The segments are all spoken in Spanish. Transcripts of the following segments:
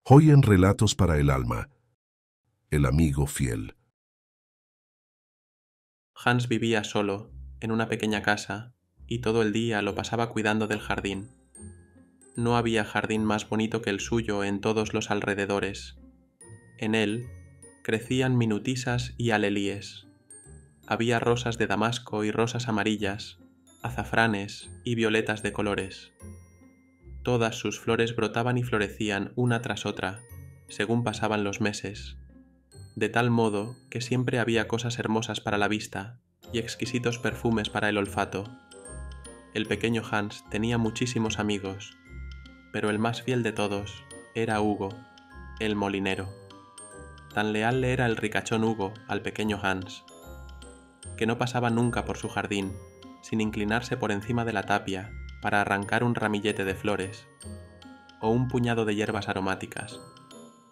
Hoy en Relatos para el Alma, el amigo fiel. Hans vivía solo, en una pequeña casa, y todo el día lo pasaba cuidando del jardín. No había jardín más bonito que el suyo en todos los alrededores. En él crecían minutisas y alelíes. Había rosas de damasco y rosas amarillas, azafranes y violetas de colores. Todas sus flores brotaban y florecían una tras otra, según pasaban los meses, de tal modo que siempre había cosas hermosas para la vista y exquisitos perfumes para el olfato. El pequeño Hans tenía muchísimos amigos, pero el más fiel de todos era Hugo, el molinero. Tan leal le era el ricachón Hugo al pequeño Hans, que no pasaba nunca por su jardín sin inclinarse por encima de la tapia para arrancar un ramillete de flores, o un puñado de hierbas aromáticas,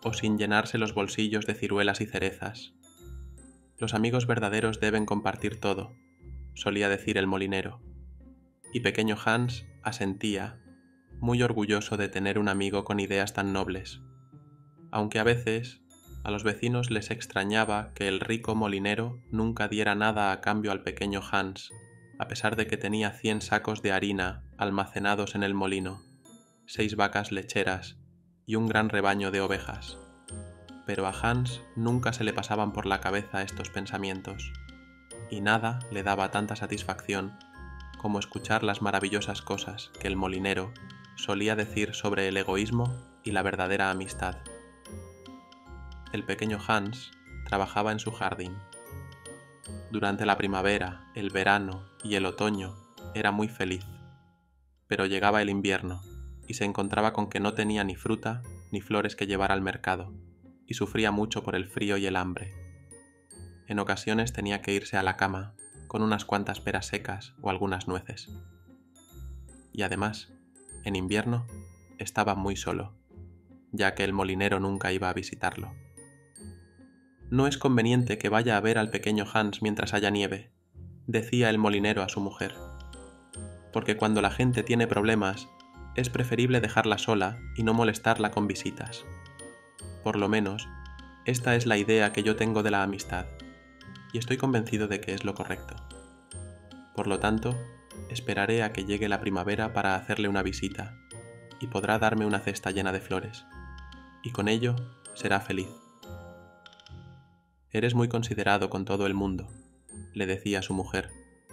o sin llenarse los bolsillos de ciruelas y cerezas. Los amigos verdaderos deben compartir todo, solía decir el molinero, y pequeño Hans asentía, muy orgulloso de tener un amigo con ideas tan nobles, aunque a veces a los vecinos les extrañaba que el rico molinero nunca diera nada a cambio al pequeño Hans, a pesar de que tenía 100 sacos de harina almacenados en el molino, 6 vacas lecheras y un gran rebaño de ovejas. Pero a Hans nunca se le pasaban por la cabeza estos pensamientos, y nada le daba tanta satisfacción como escuchar las maravillosas cosas que el molinero solía decir sobre el egoísmo y la verdadera amistad. El pequeño Hans trabajaba en su jardín. Durante la primavera, el verano y el otoño era muy feliz, pero llegaba el invierno y se encontraba con que no tenía ni fruta ni flores que llevar al mercado, y sufría mucho por el frío y el hambre. En ocasiones tenía que irse a la cama con unas cuantas peras secas o algunas nueces. Y además, en invierno, estaba muy solo, ya que el molinero nunca iba a visitarlo. No es conveniente que vaya a ver al pequeño Hans mientras haya nieve, decía el molinero a su mujer, porque cuando la gente tiene problemas, es preferible dejarla sola y no molestarla con visitas. Por lo menos, esta es la idea que yo tengo de la amistad, y estoy convencido de que es lo correcto. Por lo tanto, esperaré a que llegue la primavera para hacerle una visita, y podrá darme una cesta llena de flores, y con ello será feliz. Eres muy considerado con todo el mundo, le decía a su mujer,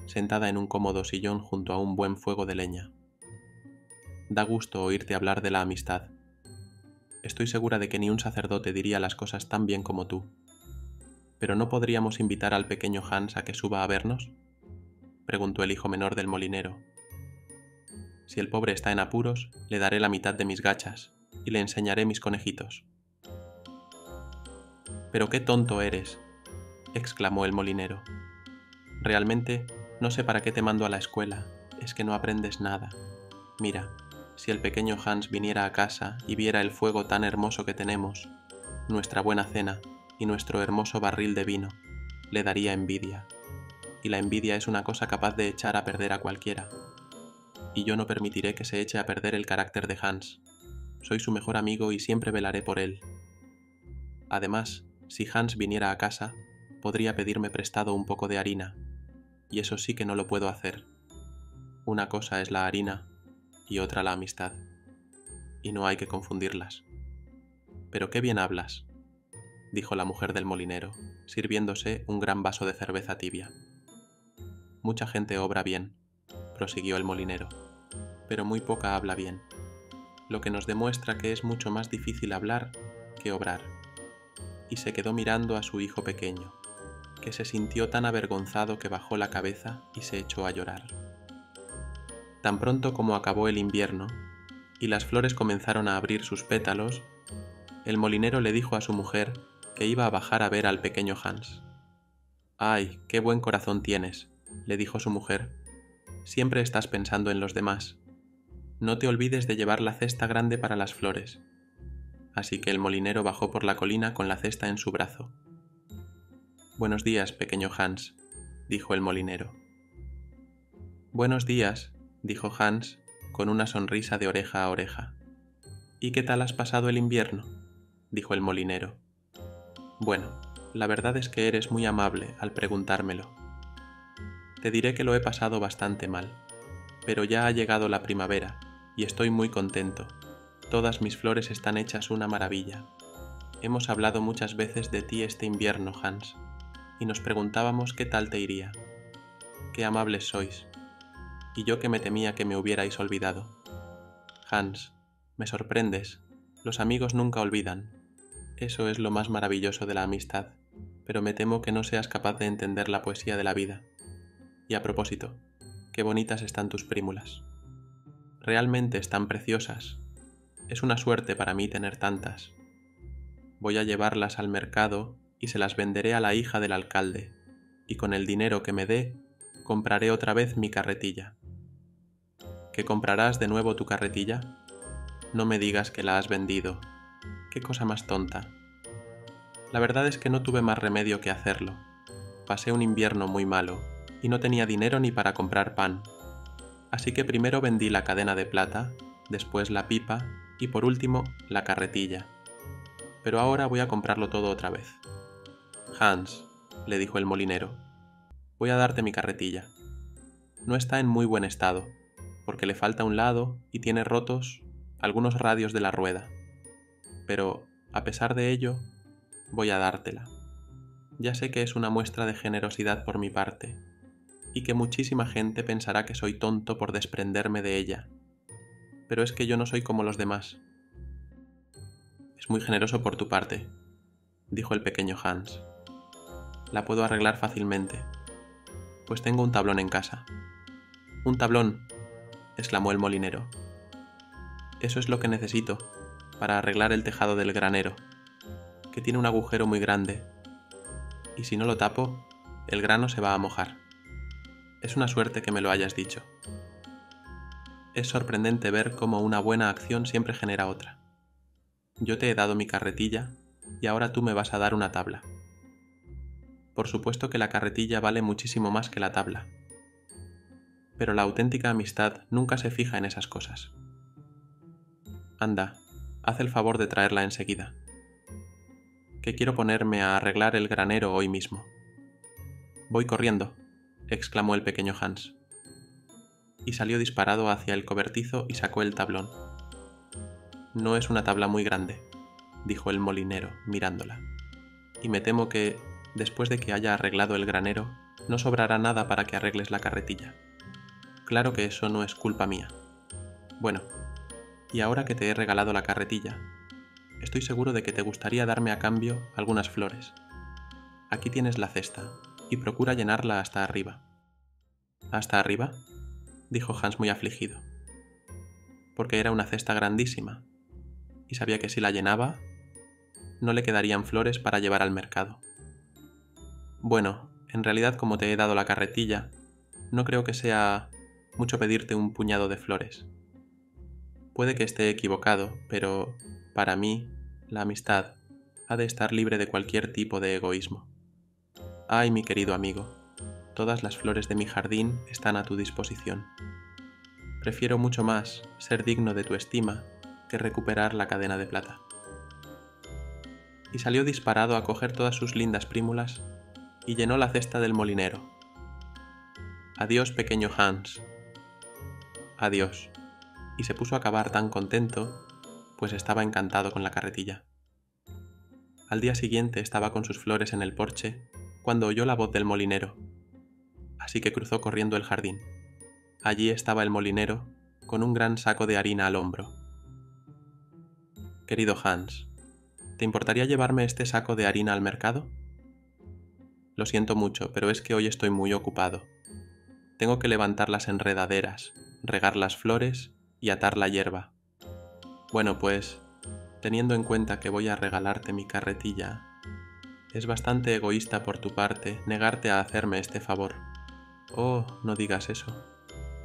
sentada en un cómodo sillón junto a un buen fuego de leña. Da gusto oírte hablar de la amistad. Estoy segura de que ni un sacerdote diría las cosas tan bien como tú. ¿Pero no podríamos invitar al pequeño Hans a que suba a vernos?, preguntó el hijo menor del molinero. Si el pobre está en apuros, le daré la mitad de mis gachas y le enseñaré mis conejitos. «Pero qué tonto eres», exclamó el molinero. «Realmente no sé para qué te mando a la escuela, es que no aprendes nada. Mira, si el pequeño Hans viniera a casa y viera el fuego tan hermoso que tenemos, nuestra buena cena y nuestro hermoso barril de vino, le daría envidia. Y la envidia es una cosa capaz de echar a perder a cualquiera. Y yo no permitiré que se eche a perder el carácter de Hans. Soy su mejor amigo y siempre velaré por él. Además, si Hans viniera a casa, podría pedirme prestado un poco de harina, y eso sí que no lo puedo hacer. Una cosa es la harina y otra la amistad, y no hay que confundirlas». «Pero qué bien hablas», dijo la mujer del molinero, sirviéndose un gran vaso de cerveza tibia. «Mucha gente obra bien», prosiguió el molinero, «pero muy poca habla bien, lo que nos demuestra que es mucho más difícil hablar que obrar». Y se quedó mirando a su hijo pequeño, que se sintió tan avergonzado que bajó la cabeza y se echó a llorar. Tan pronto como acabó el invierno y las flores comenzaron a abrir sus pétalos, el molinero le dijo a su mujer que iba a bajar a ver al pequeño Hans. «¡Ay, qué buen corazón tienes!», le dijo su mujer. «Siempre estás pensando en los demás. No te olvides de llevar la cesta grande para las flores». Así que el molinero bajó por la colina con la cesta en su brazo. «Buenos días, pequeño Hans», dijo el molinero. «Buenos días», dijo Hans, con una sonrisa de oreja a oreja. «¿Y qué tal has pasado el invierno?». dijo el molinero. Bueno, la verdad es que eres muy amable al preguntármelo. Te diré que lo he pasado bastante mal, pero ya ha llegado la primavera y estoy muy contento. Todas mis flores están hechas una maravilla. Hemos hablado muchas veces de ti este invierno, Hans, y nos preguntábamos qué tal te iría. Qué amables sois. Y yo que me temía que me hubierais olvidado. Hans, me sorprendes. Los amigos nunca olvidan. Eso es lo más maravilloso de la amistad, pero me temo que no seas capaz de entender la poesía de la vida. Y a propósito, qué bonitas están tus prímulas. Realmente están preciosas. Es una suerte para mí tener tantas. Voy a llevarlas al mercado y se las venderé a la hija del alcalde, y con el dinero que me dé, compraré otra vez mi carretilla. ¿Que comprarás de nuevo tu carretilla? No me digas que la has vendido. Qué cosa más tonta. La verdad es que no tuve más remedio que hacerlo. Pasé un invierno muy malo, y no tenía dinero ni para comprar pan. Así que primero vendí la cadena de plata, después la pipa y por último la carretilla. Pero ahora voy a comprarlo todo otra vez. Hans, le dijo el molinero, voy a darte mi carretilla. No está en muy buen estado, porque le falta un lado y tiene rotos algunos radios de la rueda. Pero, a pesar de ello, voy a dártela. Ya sé que es una muestra de generosidad por mi parte, y que muchísima gente pensará que soy tonto por desprenderme de ella. Pero es que yo no soy como los demás. Es muy generoso por tu parte, dijo el pequeño Hans. La puedo arreglar fácilmente, pues tengo un tablón en casa. ¡Un tablón!, exclamó el molinero. Eso es lo que necesito para arreglar el tejado del granero, que tiene un agujero muy grande, y si no lo tapo, el grano se va a mojar. Es una suerte que me lo hayas dicho. Es sorprendente ver cómo una buena acción siempre genera otra. Yo te he dado mi carretilla y ahora tú me vas a dar una tabla. Por supuesto que la carretilla vale muchísimo más que la tabla, pero la auténtica amistad nunca se fija en esas cosas. Anda, haz el favor de traerla enseguida, que quiero ponerme a arreglar el granero hoy mismo. Voy corriendo, exclamó el pequeño Hans, y salió disparado hacia el cobertizo y sacó el tablón. No es una tabla muy grande, dijo el molinero mirándola, y me temo que, después de que haya arreglado el granero, no sobrará nada para que arregles la carretilla. Claro que eso no es culpa mía. Bueno, y ahora que te he regalado la carretilla, estoy seguro de que te gustaría darme a cambio algunas flores. Aquí tienes la cesta, y procura llenarla hasta arriba. ¿Hasta arriba?, dijo Hans muy afligido, porque era una cesta grandísima, y sabía que si la llenaba, no le quedarían flores para llevar al mercado. Bueno, en realidad como te he dado la carretilla, no creo que sea mucho pedirte un puñado de flores. Puede que esté equivocado, pero, para mí, la amistad ha de estar libre de cualquier tipo de egoísmo. Ay, mi querido amigo, todas las flores de mi jardín están a tu disposición. Prefiero mucho más ser digno de tu estima que recuperar la cadena de plata. Y salió disparado a coger todas sus lindas prímulas y llenó la cesta del molinero. Adiós, pequeño Hans. Adiós. Y se puso a cavar tan contento, pues estaba encantado con la carretilla. Al día siguiente estaba con sus flores en el porche cuando oyó la voz del molinero, así que cruzó corriendo el jardín. Allí estaba el molinero con un gran saco de harina al hombro. Querido Hans, ¿te importaría llevarme este saco de harina al mercado? Lo siento mucho, pero es que hoy estoy muy ocupado. Tengo que levantar las enredaderas, regar las flores y atar la hierba. Bueno, pues, teniendo en cuenta que voy a regalarte mi carretilla, es bastante egoísta por tu parte negarte a hacerme este favor. Oh, no digas eso.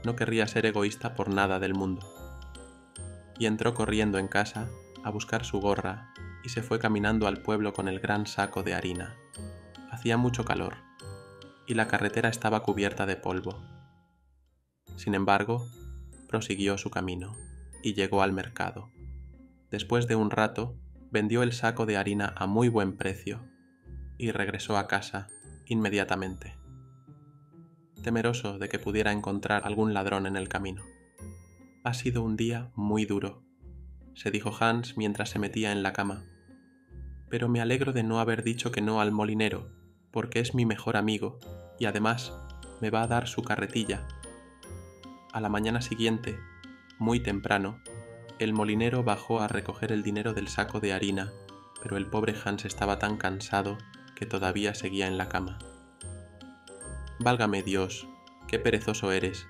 No querría ser egoísta por nada del mundo. Y entró corriendo en casa a buscar su gorra y se fue caminando al pueblo con el gran saco de harina. Hacía mucho calor y la carretera estaba cubierta de polvo. Sin embargo, prosiguió su camino y llegó al mercado. Después de un rato, vendió el saco de harina a muy buen precio y regresó a casa inmediatamente, temeroso de que pudiera encontrar algún ladrón en el camino. «Ha sido un día muy duro», se dijo Hans mientras se metía en la cama. «Pero me alegro de no haber dicho que no al molinero, porque es mi mejor amigo y además me va a dar su carretilla». A la mañana siguiente, muy temprano, el molinero bajó a recoger el dinero del saco de harina, pero el pobre Hans estaba tan cansado que todavía seguía en la cama. «Válgame Dios, qué perezoso eres.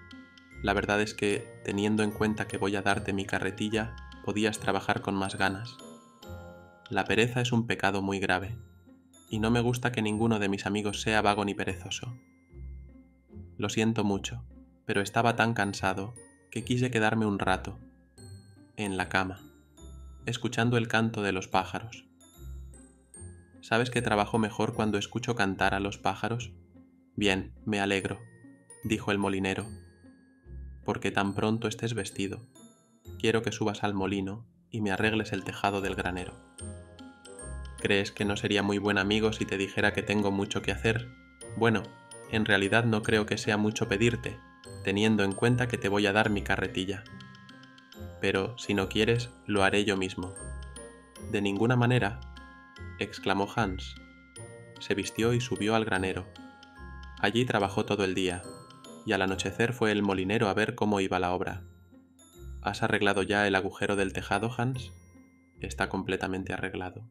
La verdad es que, teniendo en cuenta que voy a darte mi carretilla, podías trabajar con más ganas. La pereza es un pecado muy grave, y no me gusta que ninguno de mis amigos sea vago ni perezoso. Lo siento mucho, pero estaba tan cansado que quise quedarme un rato, en la cama, escuchando el canto de los pájaros. ¿Sabes que trabajo mejor cuando escucho cantar a los pájaros? Bien, me alegro», dijo el molinero, «porque tan pronto estés vestido, quiero que subas al molino y me arregles el tejado del granero». «¿Crees que no sería muy buen amigo si te dijera que tengo mucho que hacer? Bueno, en realidad no creo que sea mucho pedirte, teniendo en cuenta que te voy a dar mi carretilla. Pero, si no quieres, lo haré yo mismo». «De ninguna manera», exclamó Hans. Se vistió y subió al granero. Allí trabajó todo el día, y al anochecer fue el molinero a ver cómo iba la obra. «¿Has arreglado ya el agujero del tejado, Hans?» «Está completamente arreglado».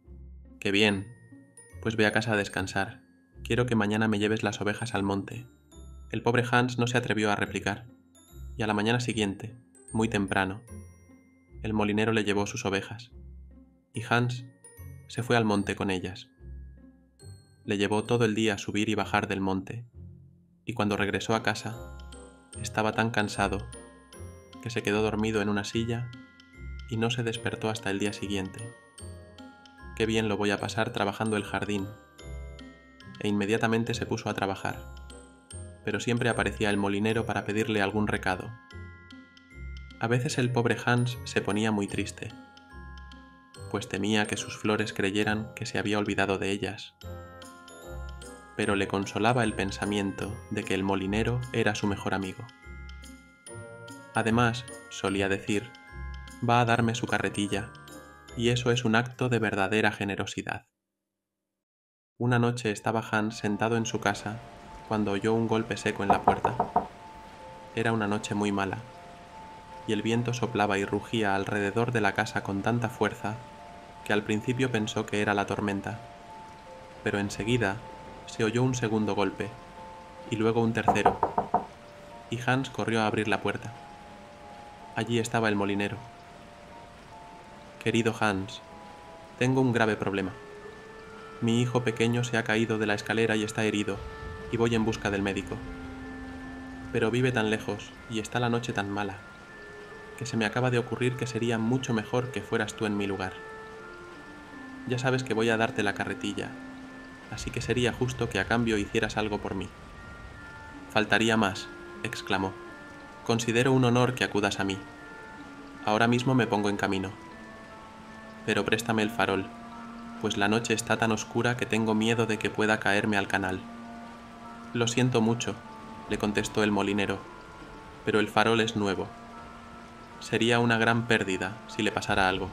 «¡Qué bien! Pues ve a casa a descansar. Quiero que mañana me lleves las ovejas al monte». El pobre Hans no se atrevió a replicar, y a la mañana siguiente, muy temprano, el molinero le llevó sus ovejas, y Hans se fue al monte con ellas. Le llevó todo el día a subir y bajar del monte, y cuando regresó a casa, estaba tan cansado que se quedó dormido en una silla y no se despertó hasta el día siguiente. «Qué bien lo voy a pasar trabajando el jardín», e inmediatamente se puso a trabajar, pero siempre aparecía el molinero para pedirle algún recado. A veces el pobre Hans se ponía muy triste, pues temía que sus flores creyeran que se había olvidado de ellas, pero le consolaba el pensamiento de que el molinero era su mejor amigo. Además, solía decir, «Va a darme su carretilla, y eso es un acto de verdadera generosidad». Una noche estaba Hans sentado en su casa cuando oyó un golpe seco en la puerta. Era una noche muy mala, y el viento soplaba y rugía alrededor de la casa con tanta fuerza que al principio pensó que era la tormenta, pero enseguida se oyó un segundo golpe, y luego un tercero, y Hans corrió a abrir la puerta. Allí estaba el molinero. «Querido Hans, tengo un grave problema. Mi hijo pequeño se ha caído de la escalera y está herido, y voy en busca del médico. Pero vive tan lejos y está la noche tan mala, que se me acaba de ocurrir que sería mucho mejor que fueras tú en mi lugar. Ya sabes que voy a darte la carretilla, así que sería justo que a cambio hicieras algo por mí». «Faltaría más», exclamó. «Considero un honor que acudas a mí. Ahora mismo me pongo en camino. Pero préstame el farol, pues la noche está tan oscura que tengo miedo de que pueda caerme al canal». «Lo siento mucho», le contestó el molinero, «pero el farol es nuevo. Sería una gran pérdida si le pasara algo».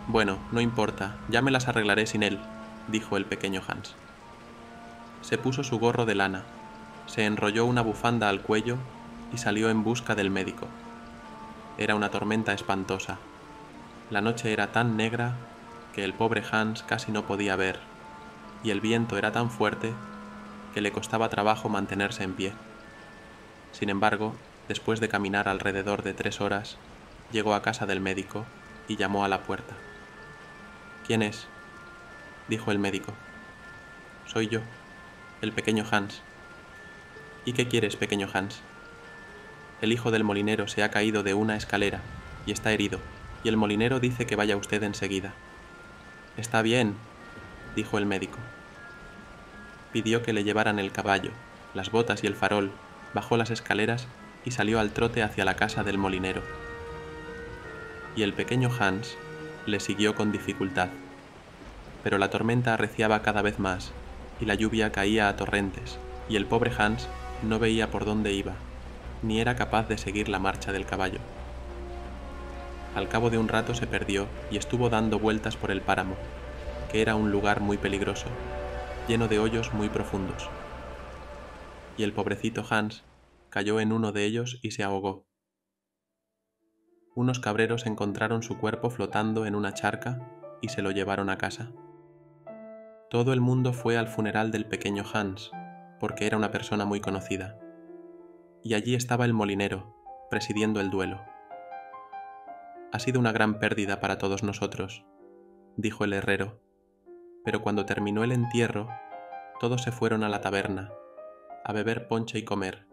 «Bueno, no importa, ya me las arreglaré sin él», dijo el pequeño Hans. Se puso su gorro de lana, se enrolló una bufanda al cuello y salió en busca del médico. Era una tormenta espantosa. La noche era tan negra que el pobre Hans casi no podía ver, y el viento era tan fuerte que le costaba trabajo mantenerse en pie. Sin embargo, después de caminar alrededor de 3 horas, llegó a casa del médico y llamó a la puerta. «¿Quién es?», dijo el médico. «Soy yo, el pequeño Hans». «¿Y qué quieres, pequeño Hans?». «El hijo del molinero se ha caído de una escalera y está herido, y el molinero dice que vaya usted enseguida». «Está bien», dijo el médico. Pidió que le llevaran el caballo, las botas y el farol, bajó las escaleras y salió al trote hacia la casa del molinero. Y el pequeño Hans, le siguió con dificultad. Pero la tormenta arreciaba cada vez más, y la lluvia caía a torrentes, y el pobre Hans no veía por dónde iba, ni era capaz de seguir la marcha del caballo. Al cabo de un rato se perdió y estuvo dando vueltas por el páramo, que era un lugar muy peligroso, lleno de hoyos muy profundos. Y el pobrecito Hans cayó en uno de ellos y se ahogó. Unos cabreros encontraron su cuerpo flotando en una charca y se lo llevaron a casa. Todo el mundo fue al funeral del pequeño Hans, porque era una persona muy conocida. Y allí estaba el molinero, presidiendo el duelo. Ha sido una gran pérdida para todos nosotros, dijo el herrero, pero cuando terminó el entierro, todos se fueron a la taberna, a beber ponche y comer.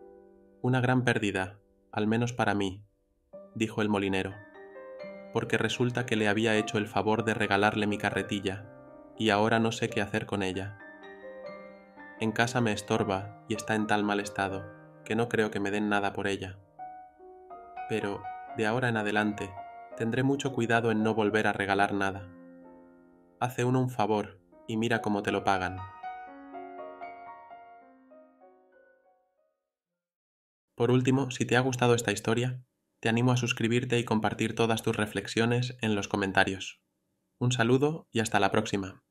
Una gran pérdida, al menos para mí, dijo el molinero, porque resulta que le había hecho el favor de regalarle mi carretilla, y ahora no sé qué hacer con ella. En casa me estorba y está en tal mal estado, que no creo que me den nada por ella. Pero, de ahora en adelante, tendré mucho cuidado en no volver a regalar nada. Hace uno un favor y mira cómo te lo pagan. Por último, si te ha gustado esta historia, te animo a suscribirte y compartir todas tus reflexiones en los comentarios. Un saludo y hasta la próxima.